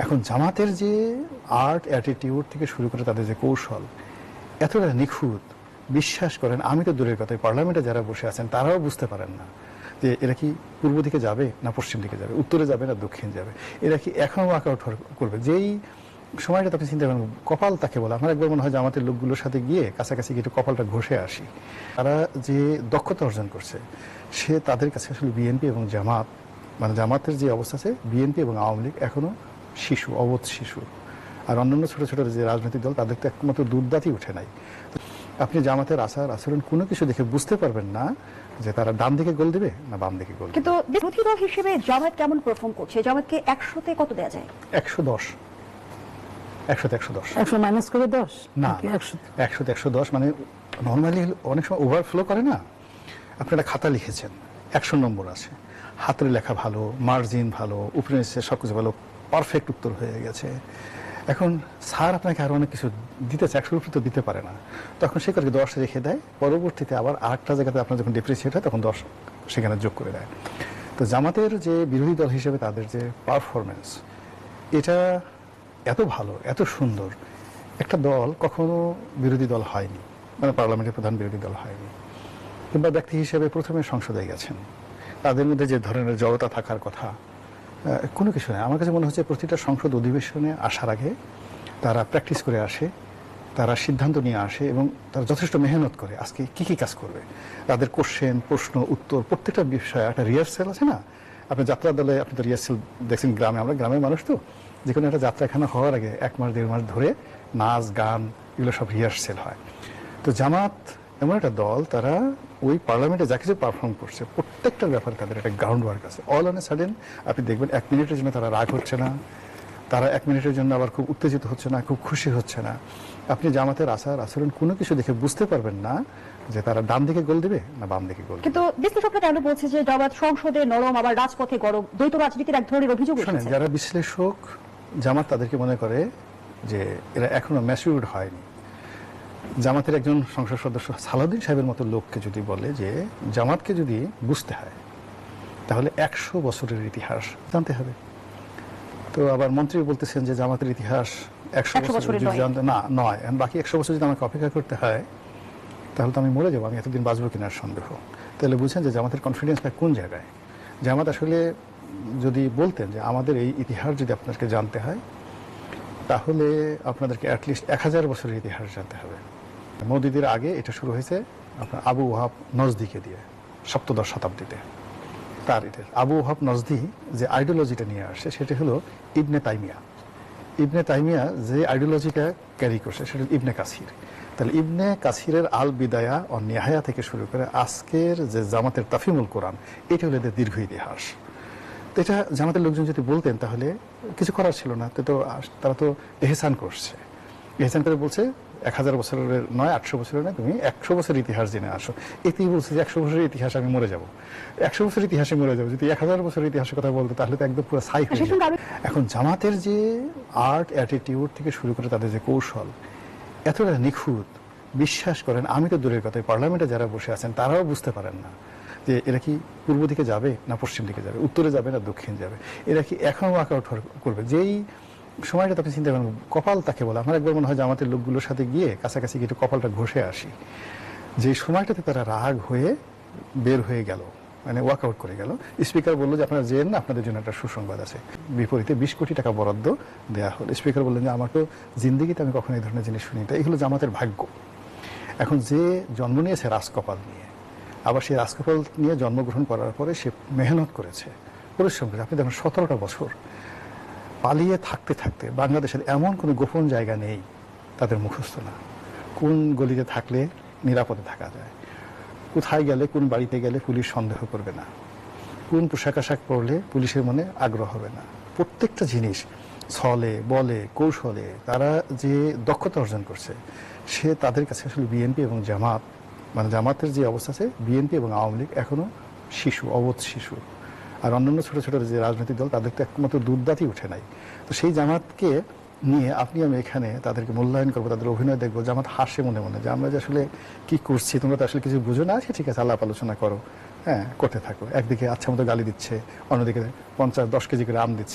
এখন জামাতের যে আর্ট অ্যাটিটিউড থেকে শুরু করে তাদের যে কৌশল এতটা নিখুঁত, বিশ্বাস করেন আমি তো দূরের কথা, পার্লামেন্টে যারা বসে আছেন তারাও বুঝতে পারেন না যে এরা কি পূর্ব দিকে যাবে না পশ্চিম দিকে যাবে, উত্তরে যাবে না দক্ষিণ যাবে, এরা কি এখনো ওয়ার্কআউট করবে। যেই সময়টা আপনি চিন্তা করেন কপাল তাকে বলে, আমার একবার মনে হয় জামাতের লোকগুলোর সাথে গিয়ে কাছাকাছি গিয়ে একটু কপালটা ঘষে আসি। তারা যে দক্ষতা অর্জন করছে সে তাদের কাছে আসলে বিএনপি এবং জামাত, মানে জামাতের যে অবস্থা আছে, বিএনপি এবং আওয়ামী লীগ এখনো শিশু, অবোধ শিশু। আর অন্যান্য ছোট ছোট যে রাজনৈতিক দল তাদের তো একমাত্র দুধদাঁতই উঠে নাই। আপনি জামাতের আচার আচরণ কোনো কিছু দেখে বুঝতে পারবেন না যে তারা ডান দিকে গোল দেবে না বাম দিকে গোল। কিন্তু বিরোধী দল হিসেবে জামায়াত কেমন পারফর্ম করছে? জামায়াতকে 100-তে কত দেওয়া যায়? 110, 100-তে 110। 100 মাইনাস করে 10 না, 100 100-তে 110 মানে নর্মালি অনেক সময় ওভারফ্লো করে না। আপনি একটা খাতা লিখেছেন, 100 নম্বর আছে, হাতের লেখা ভালো, মার্জিন ভালো, উপরে নিচে সবকিছু ভালো, পারফেক্ট উত্তর হয়ে গেছে। এখন স্যার আপনাকে আরো অনেক কিছু দিতে চায়, 100 উপরে তো দিতে পারে না, তখন সে করে 10 রেখে দেয়, পরবর্তীতে আবার আরেকটা জায়গাতে আপনার যখন ডিপ্রিসিয়েট হয় তখন 10 সেখানে যোগ করে দেয়। তো জামাতের যে বিরোধী দল হিসেবে তাদের যে পারফরমেন্স, এটা এত ভালো, এত সুন্দর একটা দল কখনো বিরোধী দল হয়নি, মানে পার্লামেন্টের প্রধান বিরোধী দল হয়নি। কিংবা ব্যক্তি হিসেবে প্রথমে সংসদে গেছেন, তাদের মধ্যে যে ধরনের জড়তা থাকার কথা কোনো কিছু নেই। আমার কাছে মনে হচ্ছে প্রতিটা সংসদ অধিবেশনে আসার আগে তারা প্র্যাকটিস করে আসে, তারা সিদ্ধান্ত নিয়ে আসে এবং তারা যথেষ্ট মেহনত করে আজকে কি কি কাজ করবে। তাদের কোশ্চেন, প্রশ্ন, উত্তর প্রত্যেকটা বিষয়ে একটা রিহার্সেল আছে না। আপনি যাত্রা দলে আপনি তো রিহার্সেল দেখছেন গ্রামে, আমরা গ্রামের মানুষ তো, যে কোনো একটা যাত্রা এখানে হওয়ার আগে 1 মাস 1.5 মাস ধরে নাচ গান এগুলো সব রিহার্সেল হয়। তো জামাত এমন একটা দল, তারা ওই পার্লামেন্টে যা কিছু পারফর্ম করছে প্রত্যেকটার ব্যাপারে তাদের একটা গ্রাউন্ড ওয়ার্ক আছে। অল অন এ সাডেন আপনি দেখবেন 1 মিনিটের জন্য তারা রাগ হচ্ছে না, তারা 1 মিনিটের জন্য আবার খুব উত্তেজিত হচ্ছে না, খুব খুশি হচ্ছে না। আপনি জামাতের আচার আচরণ কোনো কিছু দেখে বুঝতে পারবেন না যে তারা ডান দিকে গোল দেবে না বাম দিকে গোল দেবে। কিন্তু বিশ্লেষকরা কেন বলছে যে জামায়াত সংসদে নরম আবার রাজপথে গরম, দ্বৈত রাজনীতির এক ধরনের অভিযোগ শোনেন, উঠেছে। যারা বিশ্লেষক জামাত তাদেরকে মনে করে যে এরা এখনো ম্যাচিউরড হয়নি। জামাতের একজন সংসদ সদস্য সালাউদ্দিন সাহেবের মতো লোককে যদি বলে যে জামাতকে যদি বুঝতে হয় তাহলে 100 বছরের ইতিহাস জানতে হবে, তো আবার মন্ত্রী বলতেছেন যে জামাতের ইতিহাস 100 বছর যদি জানতে না নয়, বাকি 100 বছর যদি আমাকে অপেক্ষা করতে হয় তাহলে তো আমি মরে যাবো, আমি এতদিন বাঁচবো কিনার সন্দেহ। তাহলে বুঝছেন যে জামাতের কনফিডেন্সটা কোন জায়গায়। জামাত আসলে যদি বলতেন যে আমাদের এই ইতিহাস যদি আপনাকে জানতে হয় তাহলে আপনাদেরকে অ্যাটলিস্ট 1000 বছরের ইতিহাস জানতে হবে। মোদিদের আগে এটা শুরু হয়েছে আপনার আবু ওয়াহাব নজদিকে দিয়ে, 7ম শতাব্দীতে। তার ইতিহাস আবু ওয়াহাব নজদি যে আইডিওলজিটা নিয়ে আসে সেটা হলো ইবনে তাইমিয়া। ইবনে তাইমিয়া যে আইডিওলজিটা ক্যারি করছে সেটা ইবনে কাসির। তাহলে ইবনে কাসিরের আল বিদায়া ও নিহায়া থেকে শুরু করে আজকের যে জামাতের তাফিমুল কোরআন, এটা হলো এদের দীর্ঘ ইতিহাস। তো এটা জামাতের লোকজন যদি বলতেন তাহলে কিছু করার ছিল না, তো তারা তো এহসান করছে। এহসান করে বলছে 1000 বছরের নয়, 800 বছরের নয়, তুমি 100 বছরের ইতিহাস জেনে আসো। এতেই বলছে যে 100 বছরের ইতিহাস আমি মরে যাব, 100 বছরের ইতিহাসে মরে যাবো। যদি 1000 বছরের ইতিহাসের কথা বলতো তাহলে তো একদম পুরো ছাই হয়ে যায়। এখন জামাতের যে আর্ট অ্যাটিটিউড থেকে শুরু করে তাদের যে কৌশল এতটা নিখুঁত, বিশ্বাস করেন আমি তো দূরের কথা, পার্লামেন্টে যারা বসে আছেন তারাও বুঝতে পারেন না যে এরা কি পূর্ব দিকে যাবে না পশ্চিম দিকে যাবে, উত্তরে যাবে না দক্ষিণ যাবে, এরা কি এখনো ওয়ার্কআউট করবে। যেই সময়টা আপনি চিন্তা করেন কপাল তাকে বলে, আমার একবার মনে হয় জামাতের লোকগুলোর সাথে গিয়ে কাছাকাছি গিয়ে একটু কপালটা ঘষে আসি। যে সময়টাতে তারা রাগ হয়ে বের হয়ে গেল, মানে ওয়ার্কআউট করে গেল, স্পিকার বললো যে আপনারা যেন না, আপনাদের জন্য একটা সুসংবাদ আছে, বিপরীতে 20 কোটি টাকা বরাদ্দ দেওয়া হলো। স্পিকার বললেন যে আমার তো জিন্দিগিতে আমি কখনো এই ধরনের জিনিস শুনি, এই হলো জামাতের ভাগ্য। এখন যে জন্ম নিয়েছে রাজকপাল নিয়ে, আবার সেই রাজকপাল নিয়ে জন্মগ্রহণ করার পরে সে মেহনত করেছে, পরিশ্রম করেছে। আপনি দেখেন 17টা বছর পালিয়ে থাকতে থাকতে বাংলাদেশের এমন কোনো গোপন জায়গা নেই তাদের মুখস্থ না। কোন গলিতে থাকলে নিরাপদে থাকা যায়, কোথায় গেলে কোন বাড়িতে গেলে পুলিশ সন্দেহ করবে না, কোন পোশাক আশাক পরলে পুলিশের মনে আগ্রহ হবে না, প্রত্যেকটা জিনিস ছলে বলে কৌশলে তারা যে দক্ষতা অর্জন করছে সে তাদের কাছে আসলে বিএনপি এবং জামাত, মানে জামাতের যে অবস্থা আছে, বিএনপি এবং আওয়ামী লীগ এখনো শিশু, অবোধ শিশু। আর অন্যান্য ছোট ছোট যে রাজনৈতিক দল তাদের তো একমাত্র দুধদাঁতই উঠে নাই। তো সেই জামাতকে নিয়ে আপনি আমি এখানে তাদেরকে মূল্যায়ন করবো, তাদের অভিনয় দেখবো, জামাত হাসে মনে মনে যে আমরা যে আসলে কি করছি, তোমরা তো আসলে কিছু বুঝো না, ঠিক আছে আলাপ আলোচনা করো, হ্যাঁ করতে থাকো। একদিকে আচ্ছা মতো গালি দিচ্ছে, অন্যদিকে 50-10 কেজি করে আম দিচ্ছে।